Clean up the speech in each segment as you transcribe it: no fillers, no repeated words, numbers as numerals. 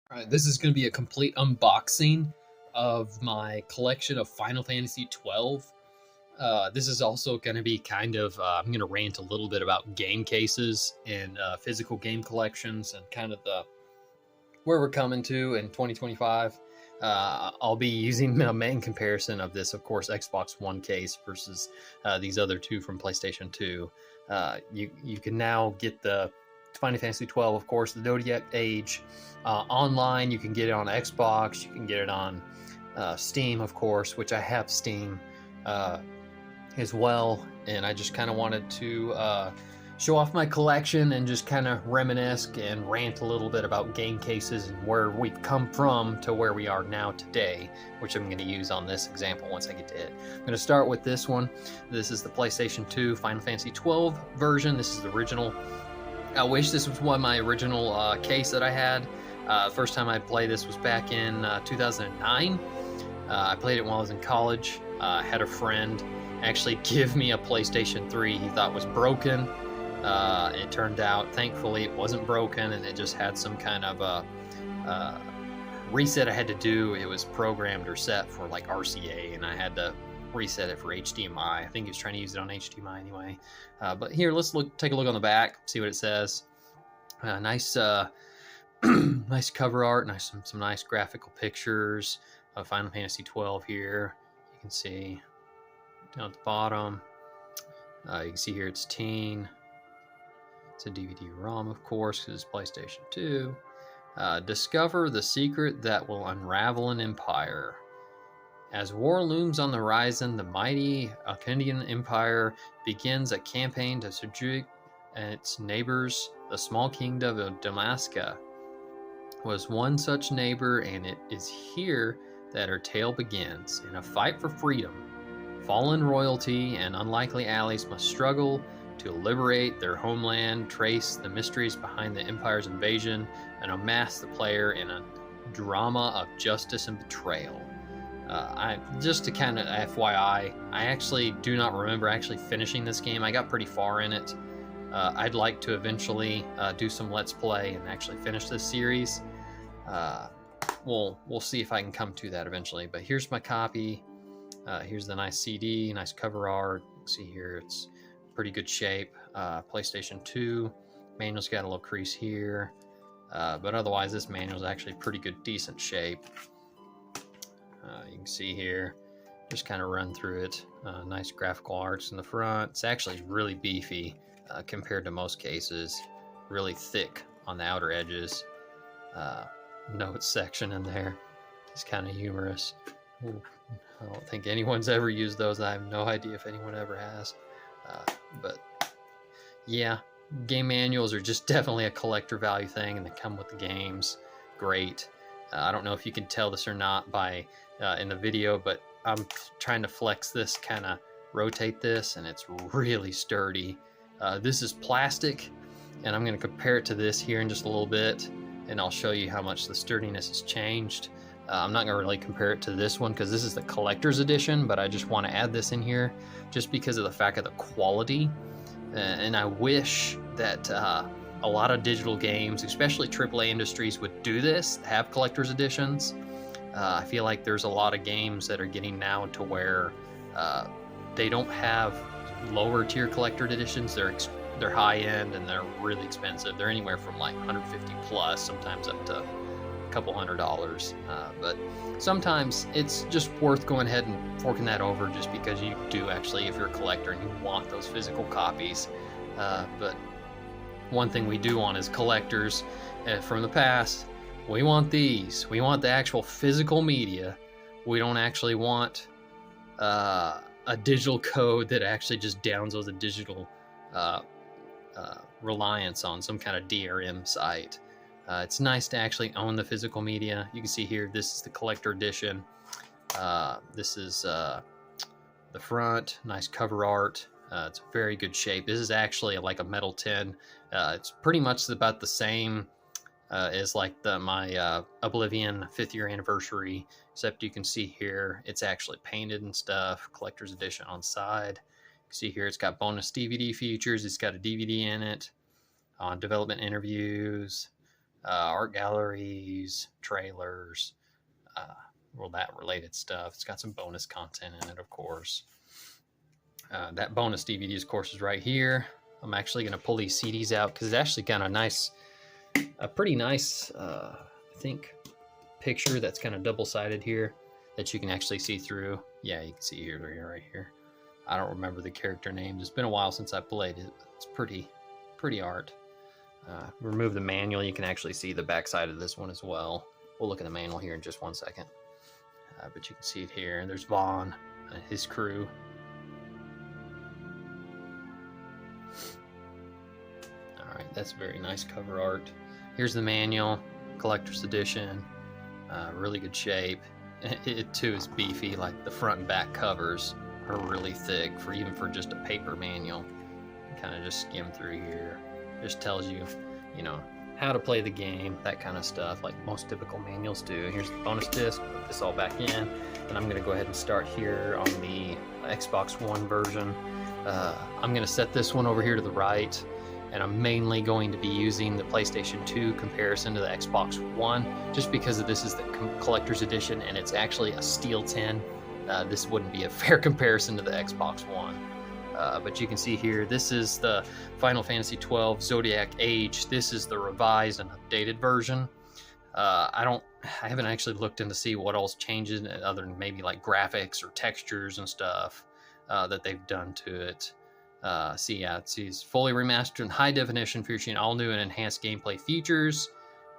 All right, this is going to be a complete unboxing of my collection of Final Fantasy 12. This is also going to be kind of, I'm going to rant a little bit about game cases and physical game collections and kind of the where we're coming to in 2025. I'll be using a main comparison of this, of course, Xbox One case versus these other two from PlayStation 2. You can now get the Final Fantasy 12, of course, the Zodiac Age online. You can get it on Xbox. You can get it on Steam, of course, which I have Steam as well. And I just kind of wanted to show off my collection and just kind of reminisce and rant a little bit about game cases and where we've come from to where we are now today, which I'm going to use on this example once I get to it. I'm going to start with this one. This is the PlayStation 2 Final Fantasy 12 version. This is the original. I wish this was one of my original case that I had. First time I played this was back in 2009. I played it while I was in college. I had a friend actually give me a PlayStation 3 he thought was broken. It turned out, thankfully, it wasn't broken, and it just had some kind of a reset I had to do. It was programmed or set for like RCA, and I had to reset it for HDMI. I think he was trying to use it on HDMI anyway. But here, let's take a look on the back, see what it says. Nice, nice cover art, some nice graphical pictures of Final Fantasy 12 here. You can see down at the bottom. You can see here it's teen. It's a DVD-ROM, of course, because it's PlayStation 2. Discover the secret that will unravel an empire. As war looms on the horizon, the mighty Achaemenid Empire begins a campaign to subjugate its neighbors. The small kingdom of Damaska was one such neighbor, and it is here that her tale begins. In a fight for freedom, fallen royalty and unlikely allies must struggle to liberate their homeland, trace the mysteries behind the Empire's invasion, and amass the player in a drama of justice and betrayal. Just to kind of FYI, I actually do not remember actually finishing this game. I got pretty far in it. I'd like to eventually do some Let's Play and actually finish this series. We'll see if I can come to that eventually. But here's my copy. Here's the nice CD, nice cover art. See here, it's pretty good shape. PlayStation 2 manual's got a little crease here, but otherwise this manual's actually pretty good, decent shape. You can see here, just kind of run through it. Nice graphical arts in the front. It's actually really beefy compared to most cases. Really thick on the outer edges. Notes section in there. It's kind of humorous. Ooh, I don't think anyone's ever used those. I have no idea if anyone ever has. But yeah, game manuals are just definitely a collector value thing, and they come with the games. Great. I don't know if you can tell this or not by in the video, but I'm trying to flex this, kind of rotate this, and it's really sturdy. This is plastic, and I'm going to compare it to this here in just a little bit, and I'll show you how much the sturdiness has changed. I'm not going to really compare it to this one because this is the collector's edition, but I just want to add this in here just because of the fact of the quality. And I wish that a lot of digital games, especially AAA industries, would do this, have collector's editions. I feel like there's a lot of games that are getting now to where they don't have lower tier collector editions. They're high end and they're really expensive. They're anywhere from like 150 plus, sometimes up to couple $100, but sometimes it's just worth going ahead and forking that over just because you do actually, if you're a collector and you want those physical copies. But one thing we do want as collectors from the past, we want these. We want the actual physical media. We don't actually want a digital code that actually just downloads a digital reliance on some kind of DRM site. It's nice to actually own the physical media. You can see here, this is the collector edition. This is the front, nice cover art. It's very good shape. This is actually like a metal tin. It's pretty much about the same as like my Oblivion 5th year anniversary, except you can see here, it's actually painted and stuff. Collector's edition on side. You can see here, it's got bonus DVD features. It's got a DVD in it on development interviews. art galleries, trailers, well, that related stuff. It's got some bonus content in it, of course. That bonus DVD, of course, is right here. I'm actually going to pull these CDs out because it's actually kind of nice, a pretty nice, I think, picture that's kind of double-sided here that you can actually see through. Yeah, you can see here, they're here, right here. I don't remember the character names. It's been a while since I played it. It's pretty art. Remove the manual. You can actually see the backside of this one as well. We'll look at the manual here in just one second. But you can see it here. And there's Vaughn and his crew. All right, that's very nice cover art. Here's the manual, collector's edition. Really good shape. It too is beefy. Like the front and back covers are really thick even for just a paper manual. Kind of just skim through here. Just tells you, you know, how to play the game, that kind of stuff, like most typical manuals do. Here's the bonus disc. Put this all back in, and I'm going to go ahead and start here on the Xbox One version. I'm going to set this one over here to the right, and I'm mainly going to be using the PlayStation 2 comparison to the Xbox One, just because this is the collector's edition, and it's actually a steel tin. This wouldn't be a fair comparison to the Xbox One. But you can see here, this is the Final Fantasy XII Zodiac Age. This is the revised and updated version. I haven't actually looked in to see what else changes other than maybe like graphics or textures and stuff that they've done to it. See, yeah, it's fully remastered in high definition, featuring all new and enhanced gameplay features.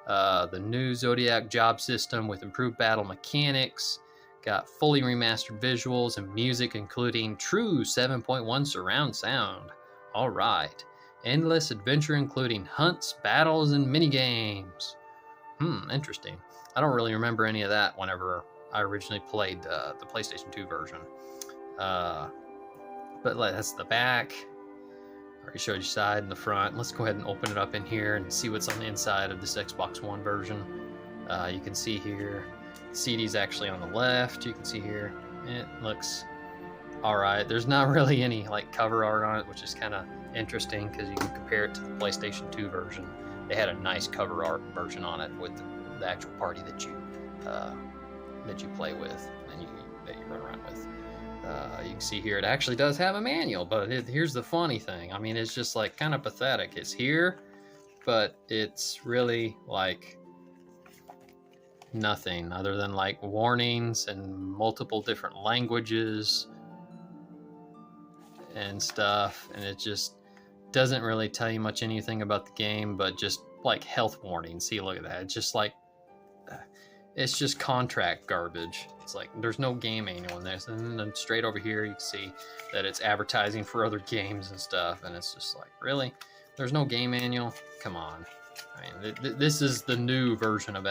The new Zodiac job system with improved battle mechanics. Got fully remastered visuals and music, including true 7.1 surround sound. All right. Endless adventure, including hunts, battles, and minigames. Interesting. I don't really remember any of that whenever I originally played the PlayStation 2 version. But that's the back. I already showed you side and the front. Let's go ahead and open it up in here and see what's on the inside of this Xbox One version. You can see here, CD's actually on the left. You can see here, it looks all right. There's not really any like cover art on it, which is kind of interesting because you can compare it to the PlayStation 2 version. They had a nice cover art version on it with the actual party that you play with and that you run around with. You can see here it actually does have a manual, but here's the funny thing. I mean, it's just like kind of pathetic. It's here, but it's really like nothing other than like warnings and multiple different languages and stuff, and it just doesn't really tell you much anything about the game, but just like health warnings. See, look at that. It's just like it's just contract garbage. It's like there's no game manual in this, and then straight over here you can see that it's advertising for other games and stuff, and it's just like, really, there's no game manual? Come on. I mean, this is the new version of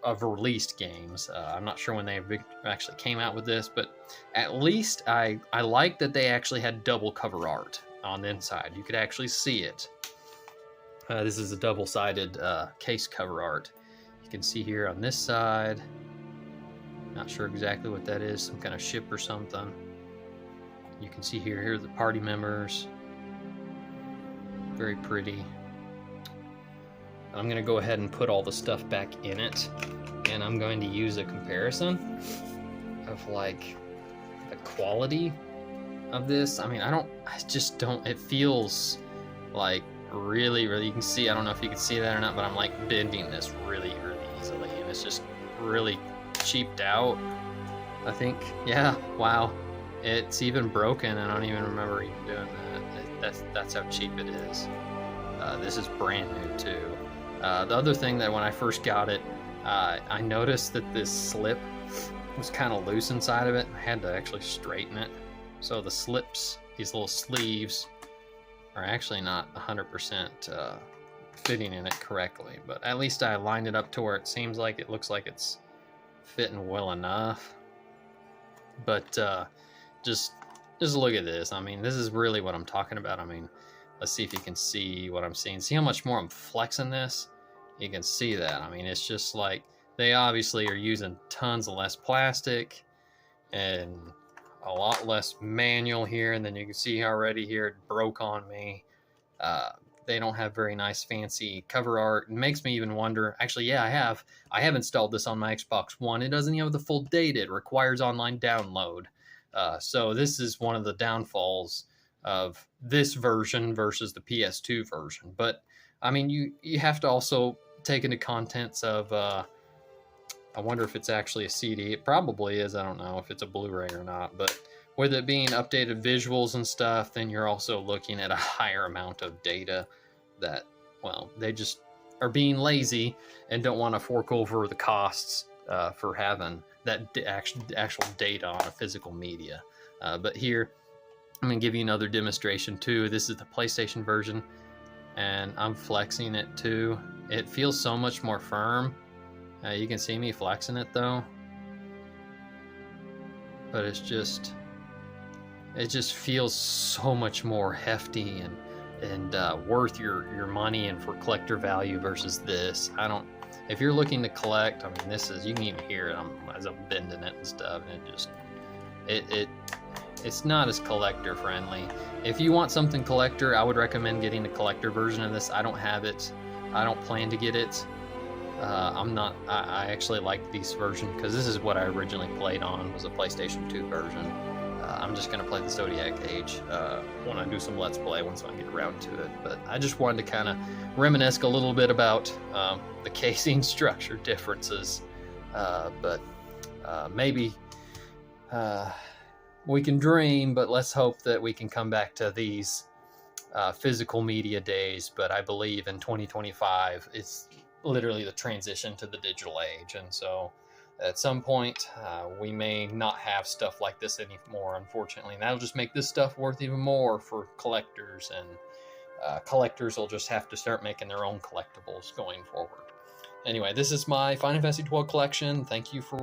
of released games. I'm not sure when they actually came out with this, but at least I like that they actually had double cover art on the inside. You could actually see it. This is a double-sided case cover art. You can see here on this side, not sure exactly what that is, some kind of ship or something. You can see here are the party members. Very pretty. I'm going to go ahead and put all the stuff back in it, and I'm going to use a comparison of like the quality of this. I mean, I just don't, it feels like really, you can see, I don't know if you can see that or not, but I'm like bending this really easily, and it's just really cheaped out, I think. Yeah, wow. It's even broken. I don't even remember even doing that. That's how cheap it is. This is brand new too. The other thing that when I first got it, I noticed that this slip was kind of loose inside of it. I had to actually straighten it. So the slips, these little sleeves, are actually not 100% fitting in it correctly. But at least I lined it up to where it seems like it looks like it's fitting well enough. But just look at this. I mean, this is really what I'm talking about. I mean, let's see if you can see what I'm seeing. See how much more I'm flexing this? You can see that. I mean, it's just like they obviously are using tons of less plastic and a lot less manual here. And then you can see already here it broke on me. They don't have very nice, fancy cover art. It makes me even wonder. Actually, yeah, I have installed this on my Xbox One. It doesn't even have the full data. It requires online download. So this is one of the downfalls of this version versus the PS2 version. But I mean, you have to also take into contents of. I wonder if it's actually a CD. It probably is. I don't know if it's a Blu-ray or not, but with it being updated visuals and stuff, then you're also looking at a higher amount of data that, well, they just are being lazy and don't want to fork over the costs for having that actual data on a physical media. But here, I'm going to give you another demonstration too. This is the PlayStation version, and I'm flexing it too. It feels so much more firm. You can see me flexing it though, but it just feels so much more hefty and worth your money and for collector value versus this. If you're looking to collect, I mean, this is, you can even hear it as I'm bending it and stuff, and it's not as collector friendly. If you want something collector, I would recommend getting the collector version of this. I don't have it. I don't plan to get it. I actually like this version because this is what I originally played on, was a PlayStation 2 version. I'm just going to play the Zodiac Age when I do some Let's Play once I get around to it. But I just wanted to kind of reminisce a little bit about the casing structure differences. But maybe we can dream, but let's hope that we can come back to these physical media days. But I believe in 2025, it's literally the transition to the digital age, and so at some point we may not have stuff like this anymore, unfortunately, and that'll just make this stuff worth even more for collectors, and collectors will just have to start making their own collectibles going forward. Anyway, this is my Final Fantasy XII collection. Thank you for